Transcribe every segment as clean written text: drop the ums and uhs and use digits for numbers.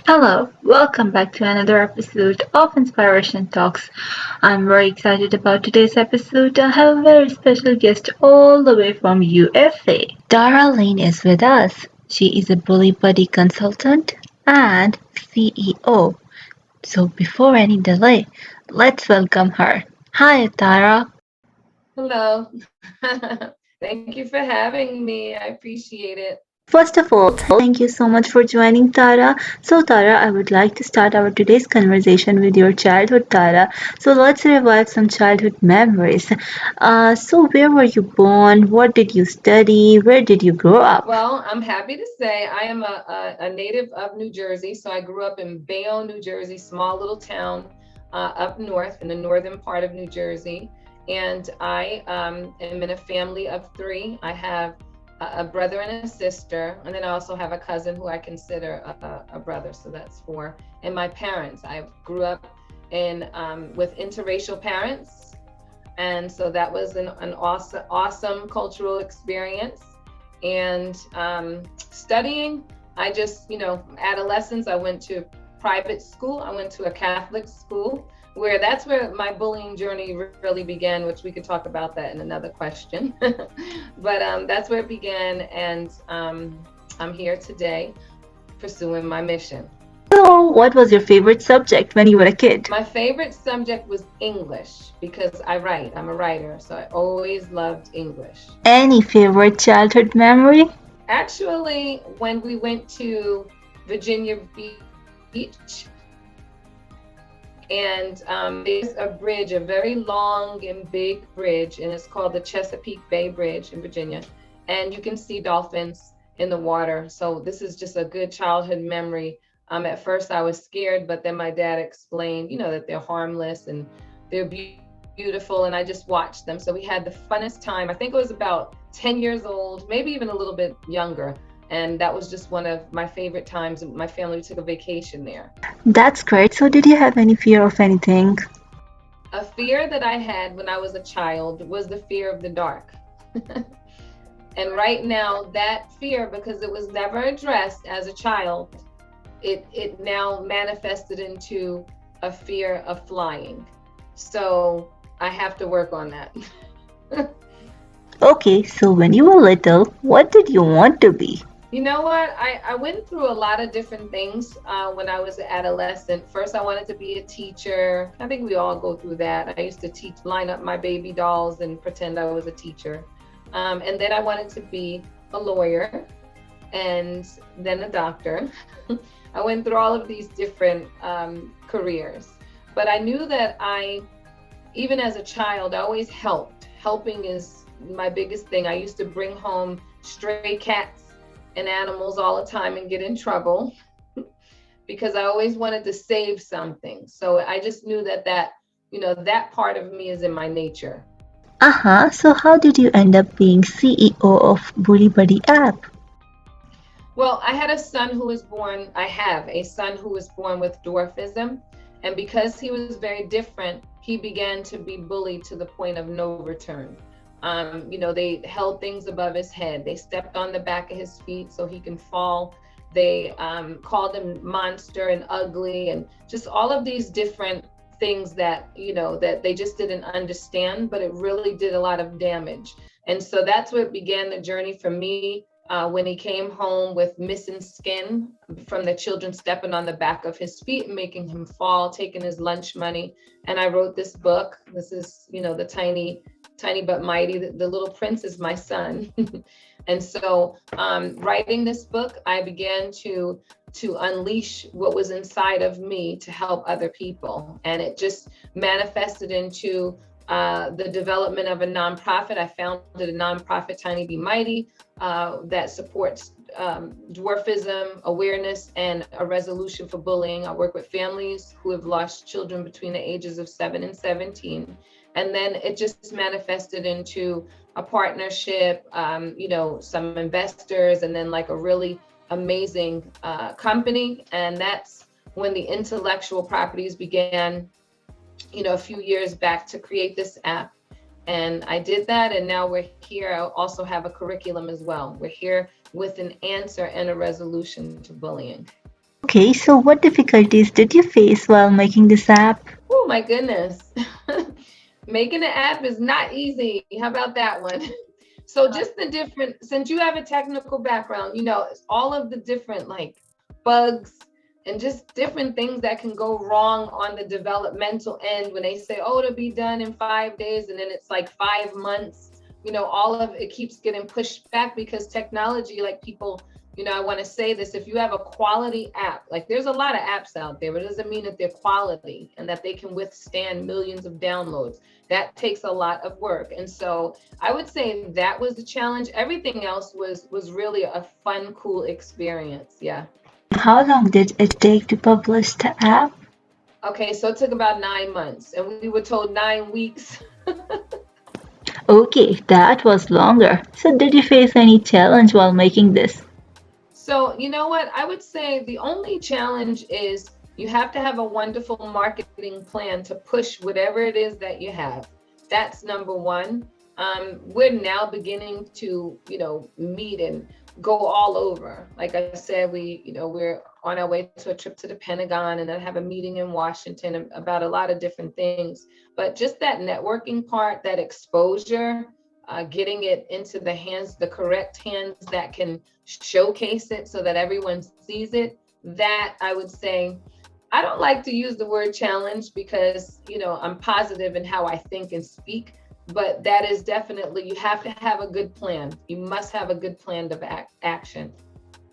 Hello, welcome back to another episode of Inspiration Talks. I'm very excited about today's episode. I have a very special guest all the way from USA. Tara Lynn is with us. She is a bully buddy consultant and CEO. So before any delay, let's welcome her. Hi Tara. Hello. Thank you for having me. I appreciate it. First of all, thank you so much for joining, Tara. So, Tara, I would like to start our today's conversation with your childhood, Tara. So, let's revive some childhood memories. So, where were you born? What did you study? Where did you grow up? Well, I'm happy to say I am a native of New Jersey. So I grew up in Bayonne, New Jersey, small little town up north in the northern part of New Jersey. And I am in a family of three. I have a brother and a sister. And then I also have a cousin who I consider a brother. So that's four. And my parents. I grew up in with interracial parents. And so that was an awesome cultural experience. And studying, I just, adolescence, I went to private school. I went to a Catholic school where that's where my bullying journey really began, which we could talk about that in another question. But that's where it began. And I'm here today pursuing my mission. So, what was your favorite subject when you were a kid? My favorite subject was English because I write. I'm a writer, so I always loved English. Any favorite childhood memory? Actually, when we went to Virginia Beach, and there's a bridge, a very long and big bridge, and it's called the Chesapeake Bay Bridge in Virginia. And you can see dolphins in the water. So this is just a good childhood memory. At first, I was scared, but then my dad explained, that they're harmless and they're beautiful, and I just watched them. So we had the funnest time. I think it was about 10 years old, maybe even a little bit younger. And that was just one of my favorite times. My family took a vacation there. That's great. So, did you have any fear of anything? A fear that I had when I was a child was the fear of the dark. And right now, that fear, because it was never addressed as a child, it now manifested into a fear of flying. So I have to work on that. Okay, so when you were little, what did you want to be? You know what? I went through a lot of different things when I was an adolescent. First, I wanted to be a teacher. I think we all go through that. I used to line up my baby dolls and pretend I was a teacher. And then I wanted to be a lawyer and then a doctor. I went through all of these different careers. But I knew that even as a child, I always helped. Helping is my biggest thing. I used to bring home stray cats and animals all the time and get in trouble because I always wanted to save something. So I just knew that part of me is in my nature. Uh-huh, so how did you end up being CEO of Bully Buddy app? Well, I have a son who was born with dwarfism. And because he was very different, he began to be bullied to the point of no return. They held things above his head. They stepped on the back of his feet so he can fall. They called him monster and ugly and just all of these different things that they just didn't understand, but it really did a lot of damage. And so that's where it began the journey for me. When he came home with missing skin from the children stepping on the back of his feet and making him fall, taking his lunch money. And I wrote this book. This is, the tiny but mighty. The Little Prince is my son. And so writing this book, I began to unleash what was inside of me to help other people. And it just manifested into the development of a nonprofit. I founded a nonprofit, Tiny Be Mighty, that supports dwarfism awareness and a resolution for bullying. I work with families who have lost children between the ages of 7 and 17. And then it just manifested into a partnership, some investors, and then like a really amazing company. And that's when the intellectual properties began, a few years back to create this app. And I did that. And now we're here. I also have a curriculum as well. We're here with an answer and a resolution to bullying. Okay, so what difficulties did you face while making this app? Oh my goodness. Making an app is not easy. How about that one? So just the different, since you have a technical background, it's all of the different like bugs and just different things that can go wrong on the developmental end when they say, oh, it'll be done in 5 days, and then it's like 5 months. All of it keeps getting pushed back because technology, like people, I want to say this, if you have a quality app, like there's a lot of apps out there, but it doesn't mean that they're quality and that they can withstand millions of downloads. That takes a lot of work. And so I would say that was the challenge. Everything else was really a fun, cool experience. Yeah. How long did it take to publish the app? Okay, so it took about 9 months, and we were told 9 weeks. Okay, that was longer. So did you face any challenge while making this? So, you know what? I would say the only challenge is you have to have a wonderful marketing plan to push whatever it is that you have. That's number one. We're now beginning to, meet and go all over. Like I said, we're on our way to a trip to the Pentagon and then have a meeting in Washington about a lot of different things. But just that networking part, that exposure, getting it into the correct hands that can showcase it so that everyone sees it. That I would say, I don't like to use the word challenge because, I'm positive in how I think and speak, but that is definitely, you have to have a good plan. You must have a good plan of action.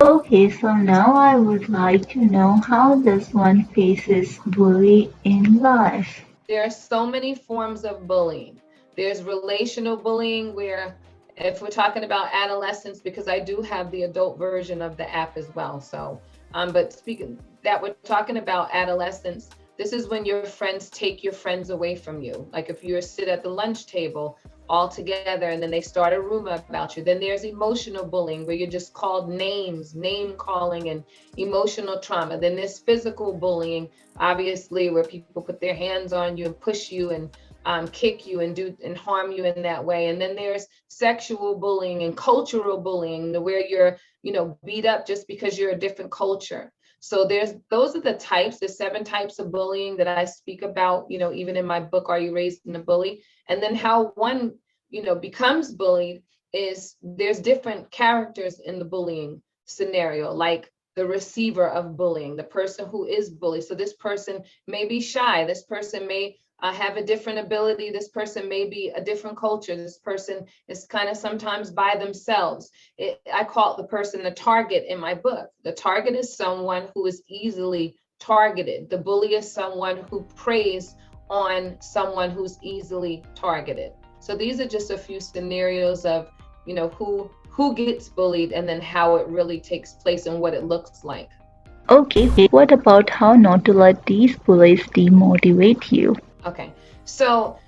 Okay, so now I would like to know how this one faces bully in life. There are so many forms of bullying. There's relational bullying, where if we're talking about adolescence, because I do have the adult version of the app as well. So, but speaking that we're talking about adolescence, this is when your friends take your friends away from you. Like if you sit at the lunch table all together and then they start a rumor about you. Then there's emotional bullying where you're just called names, name calling, and emotional trauma. Then there's physical bullying, obviously, where people put their hands on you and push you and kick you and do and harm you in that way. And then there's sexual bullying and cultural bullying, where you're, beat up just because you're a different culture. So those are the types, the 7 types of bullying that I speak about, even in my book, Are You Raised in a Bully? And then how one, becomes bullied is there's different characters in the bullying scenario, like the receiver of bullying, the person who is bullied. So this person may be shy. This person may have a different ability. This person may be a different culture. This person is kind of sometimes by themselves. I call it the person the target in my book. The target is someone who is easily targeted. The bully is someone who preys on someone who's easily targeted. So these are just a few scenarios of, who gets bullied and then how it really takes place and what it looks like. Okay, what about how not to let these bullies demotivate you? Okay. So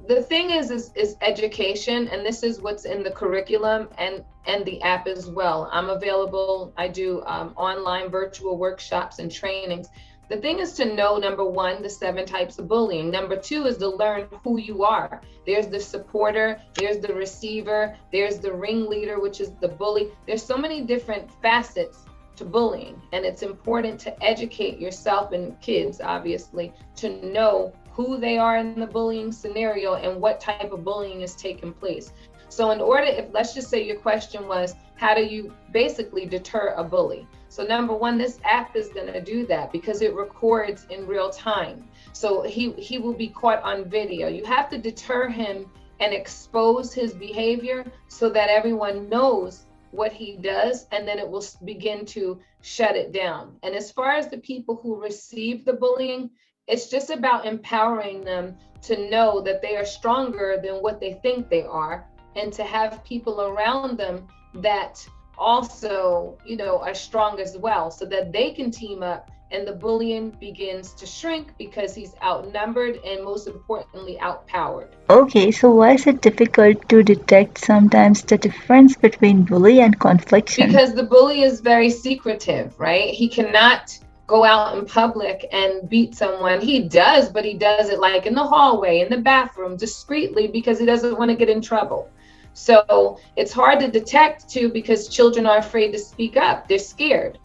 the thing is education, and this is what's in the curriculum and the app as well. I'm available. I do online virtual workshops and trainings. The thing is to know, number one, the 7 types of bullying. Number two is to learn who you are. There's the supporter, there's the receiver, there's the ringleader, which is the bully. There's so many different facets to bullying, and it's important to educate yourself and kids, obviously, to know who they are in the bullying scenario and what type of bullying is taking place. So in order, if let's just say your question was, how do you basically deter a bully? So number one, this app is going to do that because it records in real time. So he will be caught on video. You have to deter him and expose his behavior so that everyone knows what he does, and then it will begin to shut it down. And as far as the people who receive the bullying, it's just about empowering them to know that they are stronger than what they think they are, and to have people around them that also, are strong as well, so that they can team up and the bullying begins to shrink because he's outnumbered and most importantly outpowered. Okay, so why is it difficult to detect sometimes the difference between bully and confliction? Because the bully is very secretive, right? He cannot go out in public and beat someone. He does, but he does it like in the hallway, in the bathroom, discreetly, because he doesn't want to get in trouble. So it's hard to detect too, because children are afraid to speak up. They're scared.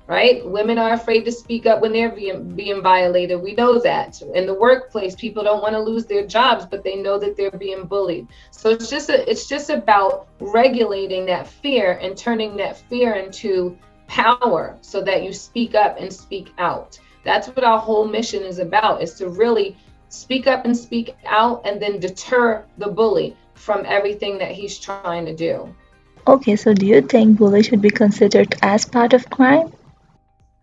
right? Women are afraid to speak up when they're being violated. We know that. In the workplace, people don't want to lose their jobs, but they know that they're being bullied. So it's just about regulating that fear and turning that fear into power so that you speak up and speak out. That's what our whole mission is about, is to really speak up and speak out and then deter the bully from everything that he's trying to do. Okay, so do you think bullying should be considered as part of crime?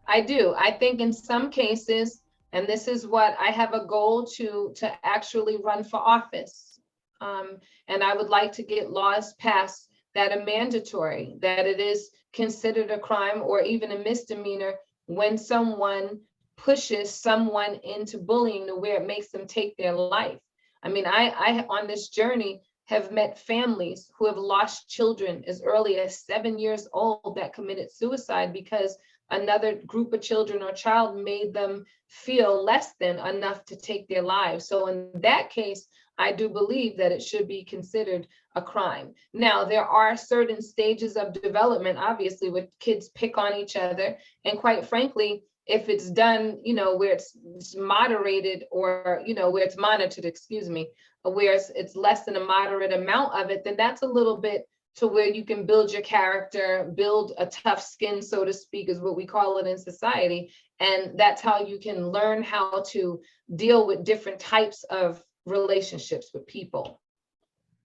I do. I think in some cases, and this is what I have a goal to actually run for office. And I would like to get laws passed that are mandatory, that it is considered a crime or even a misdemeanor when someone pushes someone into bullying to where it makes them take their life. I mean, I on this journey have met families who have lost children as early as 7 years old that committed suicide because another group of children or child made them feel less than enough to take their lives. So in that case, I do believe that it should be considered a crime. Now, there are certain stages of development, obviously, where kids pick on each other. And quite frankly, if it's done, where it's moderated or, where it's monitored, excuse me, where it's less than a moderate amount of it, then that's a little bit to where you can build your character, build a tough skin, so to speak, is what we call it in society. And that's how you can learn how to deal with different types of relationships with people.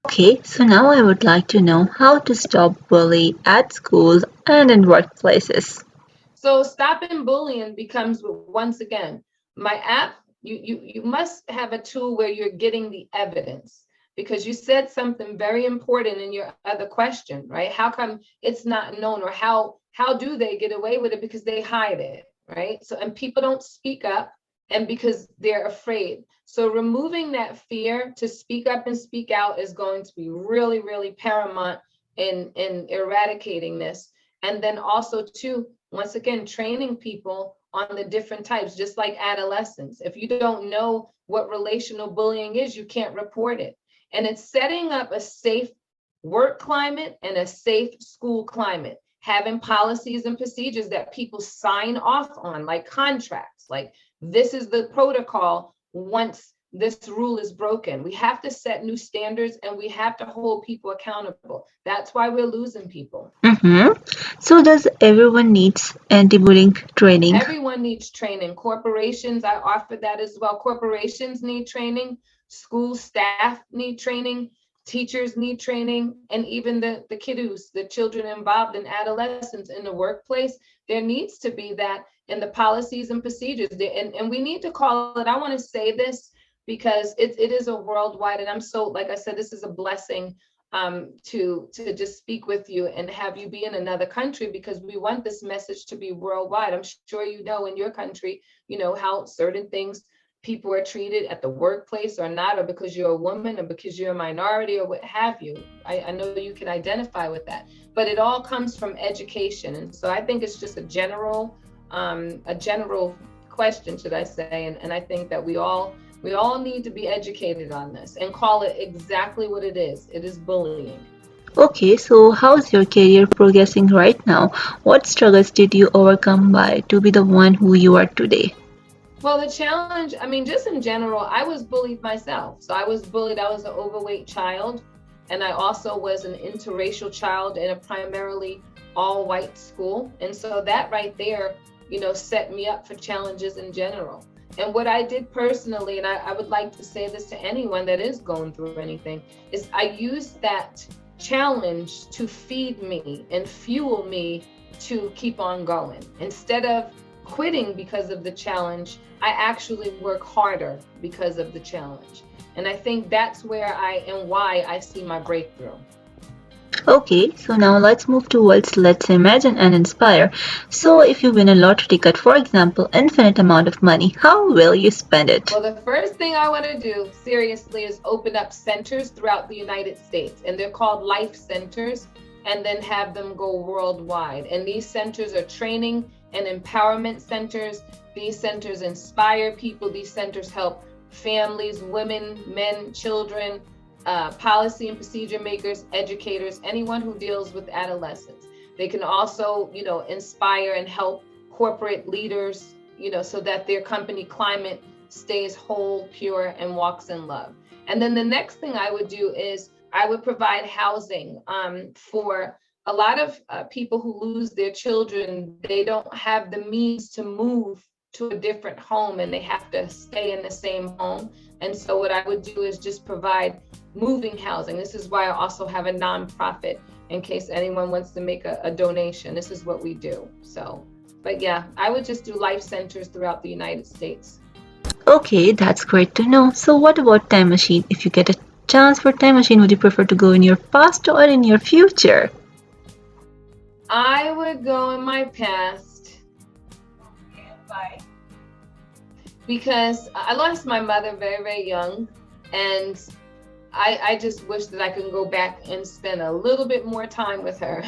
Okay, so now I would like to know how to stop bullying at schools and in workplaces. So stopping bullying becomes, once again, my app, you must have a tool where you're getting the evidence, because you said something very important in your other question, right? How come it's not known, or how do they get away with it? Because they hide it, right? So, and people don't speak up, and because they're afraid. So removing that fear to speak up and speak out is going to be really, really paramount in eradicating this. And then also too, once again, training people on the different types, just like adolescents. If you don't know what relational bullying is, you can't report it. And it's setting up a safe work climate and a safe school climate, having policies and procedures that people sign off on, like contracts, like this is the protocol once this rule is broken. We have to set new standards and we have to hold people accountable. That's why we're losing people. Mm-hmm. So does everyone needs anti-bullying training? Everyone needs training. Corporations, I offer that as well. Corporations need training. School staff need training. Teachers need training. And even the kiddos, the children involved in adolescence in the workplace, there needs to be that in the policies and procedures. And we need to call it, I want to say this because it is a worldwide, and I'm so, like I said, this is a blessing to just speak with you and have you be in another country, because we want this message to be worldwide. I'm sure you know in your country, how certain things people are treated at the workplace or not, or because you're a woman or because you're a minority or what have you. I know you can identify with that, but it all comes from education. And so I think it's just a general question, should I say, and I think that we all need to be educated on this and call it exactly what it is. It is bullying. Okay, so how's your career progressing right now? What struggles did you overcome by to be the one who you are today? Well, the challenge, I mean, just in general, I was bullied myself. So I was bullied. I was an overweight child. And I also was an interracial child in a primarily all white school. And so that right there, set me up for challenges in general. And what I did personally, and I would like to say this to anyone that is going through anything, is I used that challenge to feed me and fuel me to keep on going. Instead of quitting because of the challenge, I actually work harder because of the challenge. And I think that's where I and why I see my breakthrough. Okay, so now let's move towards let's imagine and inspire. So if you win a lottery ticket, for example, infinite amount of money, how will you spend it? Well, the first thing I want to do seriously is open up centers throughout the United States, and they're called life centers, and then have them go worldwide. And these centers are training and empowerment centers. These centers inspire people. These centers help families, women, men, children, policy and procedure makers, educators, anyone who deals with adolescents. They can also, inspire and help corporate leaders, so that their company climate stays whole, pure, and walks in love. And then the next thing I would do is I would provide housing for a lot of people who lose their children. They don't have the means to move to a different home and they have to stay in the same home. And so what I would do is just provide moving housing. This is why I also have a nonprofit in case anyone wants to make a donation. This is what we do. So, but yeah, I would just do life centers throughout the United States. Okay, that's great to know. So, what about time machine? If you get a chance for time machine, would you prefer to go in your past or in your future? I would go in my past. Why? Because I lost my mother very, very young, and I just wish that I could go back and spend a little bit more time with her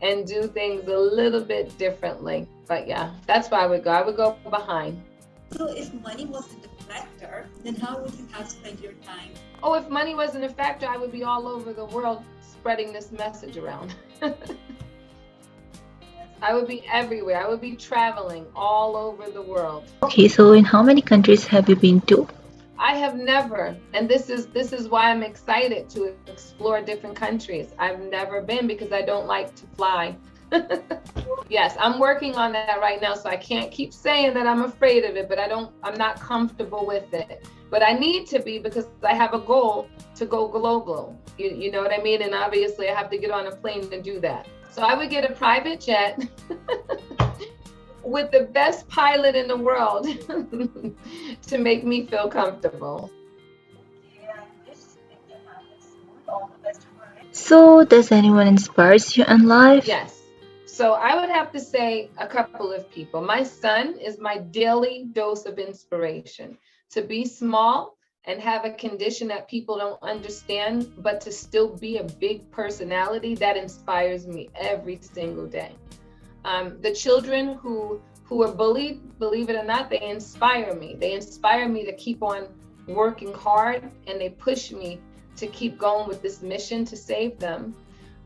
and do things a little bit differently. But yeah, that's why I would go. I would go behind. So if money wasn't a factor, then how would you have spent your time? Oh, if money wasn't a factor, I would be all over the world spreading this message around. I would be everywhere. I would be traveling all over the world. Okay, so in how many countries have you been to? I have never, and this is why I'm excited to explore different countries. I've never been because I don't like to fly. Yes, I'm working on that right now, so I can't keep saying that I'm afraid of it, but I'm not comfortable with it. But I need to be because I have a goal to go global. You know what I mean? And obviously I have to get on a plane to do that. So I would get a private jet with the best pilot in the world to make me feel comfortable. So, does anyone inspires you in life? Yes. So I would have to say a couple of people. My son is my daily dose of inspiration. To be small and have a condition that people don't understand, but to still be a big personality, that inspires me every single day. The children who are bullied, believe it or not, they inspire me. They inspire me to keep on working hard, and they push me to keep going with this mission to save them.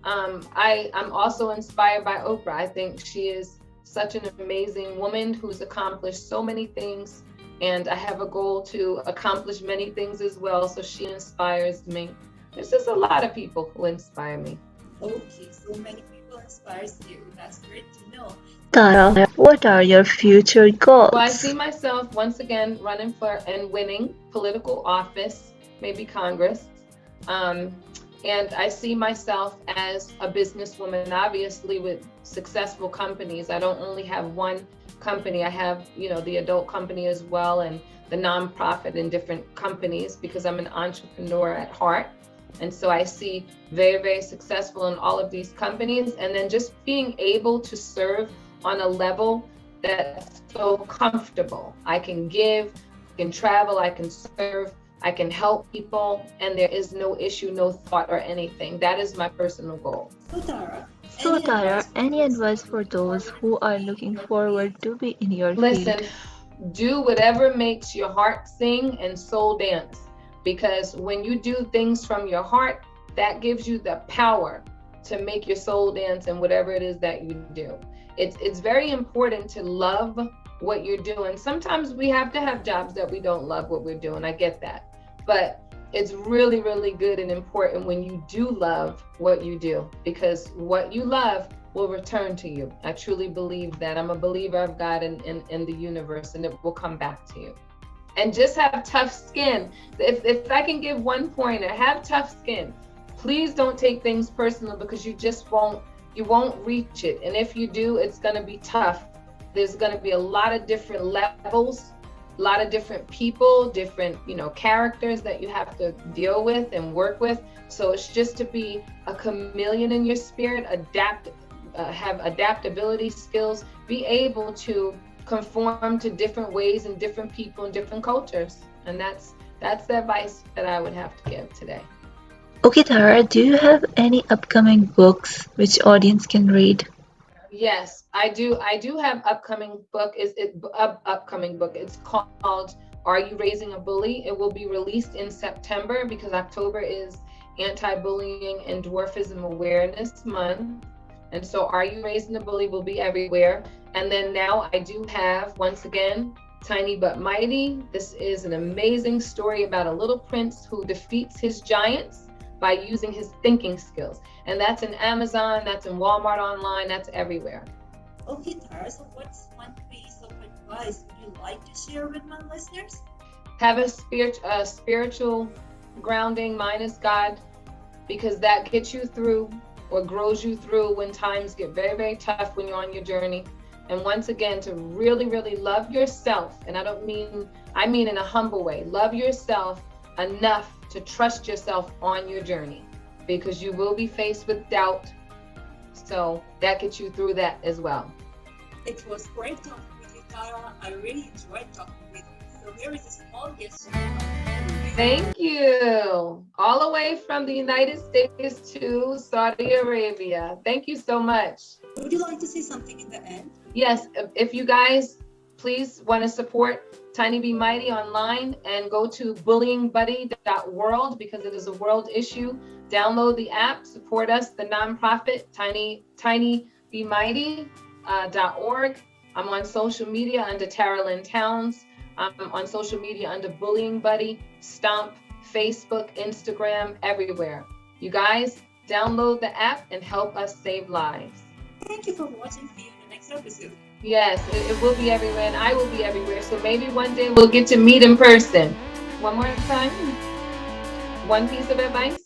I'm also inspired by Oprah. I think she is such an amazing woman who's accomplished so many things, and I have a goal to accomplish many things as well, so she inspires me. There's just a lot of people who inspire me. Okay, so many people inspires you. That's great to know. Tara, what are your future goals? Well, I see myself once again running for and winning political office, maybe Congress. And I see myself as a businesswoman, obviously with successful companies. I don't only have one company. I have, the adult company as well, and the nonprofit and different companies, because I'm an entrepreneur at heart. And so I see very, very successful in all of these companies. And then just being able to serve on a level that's so comfortable. I can give, I can travel, I can serve, I can help people, and there is no issue, no thought or anything. That is my personal goal. So Tara, Any advice for those who are looking forward to be in your Listen, field? do whatever makes your heart sing and soul dance, because when you do things from your heart, that gives you the power to make your soul dance and whatever it is that you do. It's very important to love what you're doing. Sometimes we have to have jobs that we don't love what we're doing. I get that. But it's really, really good and important when you do love what you do, because what you love will return to you. I truly believe that. I'm a believer of God and in the universe, and it will come back to you. And just have tough skin. If I can give one pointer, have tough skin. Please don't take things personal, because you won't reach it. And if you do, it's going to be tough. There's going to be a lot of different levels, a lot of different people, different, characters that you have to deal with and work with. So it's just to be a chameleon in your spirit, have adaptability skills, be able to conform to different ways and different people and different cultures. And that's the advice that I would have to give today. Okay, Tara, do you have any upcoming books which audience can read? Yes, I do. I do have upcoming book. Upcoming book? It's called "Are You Raising a Bully?" It will be released in September, because October is Anti-Bullying and Dwarfism Awareness Month, And so Are You Raising the Bully will be everywhere. And then now I do have, once again, Tiny But Mighty. This is an amazing story about a little prince who defeats his giants by using his thinking skills. And that's in Amazon, that's in Walmart online, that's everywhere. Okay, Tara, so what's one piece of advice would you like to share with my listeners? Have a spiritual grounding minus God, because that gets you through or grows you through when times get very, very tough when you're on your journey. And once again, to really, really love yourself. And I mean in a humble way, love yourself enough to trust yourself on your journey, because you will be faced with doubt. So that gets you through that as well. It was great talking with you, Tara. I really enjoyed talking with you. So here is a small gift. Thank you. All the way from the United States to Saudi Arabia. Thank you so much. Would you like to say something in the end? Yes, if you guys please want to support Tiny Be Mighty online and go to bullyingbuddy.world, because it is a world issue. Download the app, support us, the nonprofit, tinybemighty.org. I'm on social media under Tara Lynn Townes. I'm on social media under Bullying Buddy, Stomp, Facebook, Instagram, everywhere. You guys, download the app and help us save lives. Thank you for watching. See you in the next episode. Yes, it will be everywhere, and I will be everywhere. So maybe one day we'll get to meet in person. One more time. One piece of advice.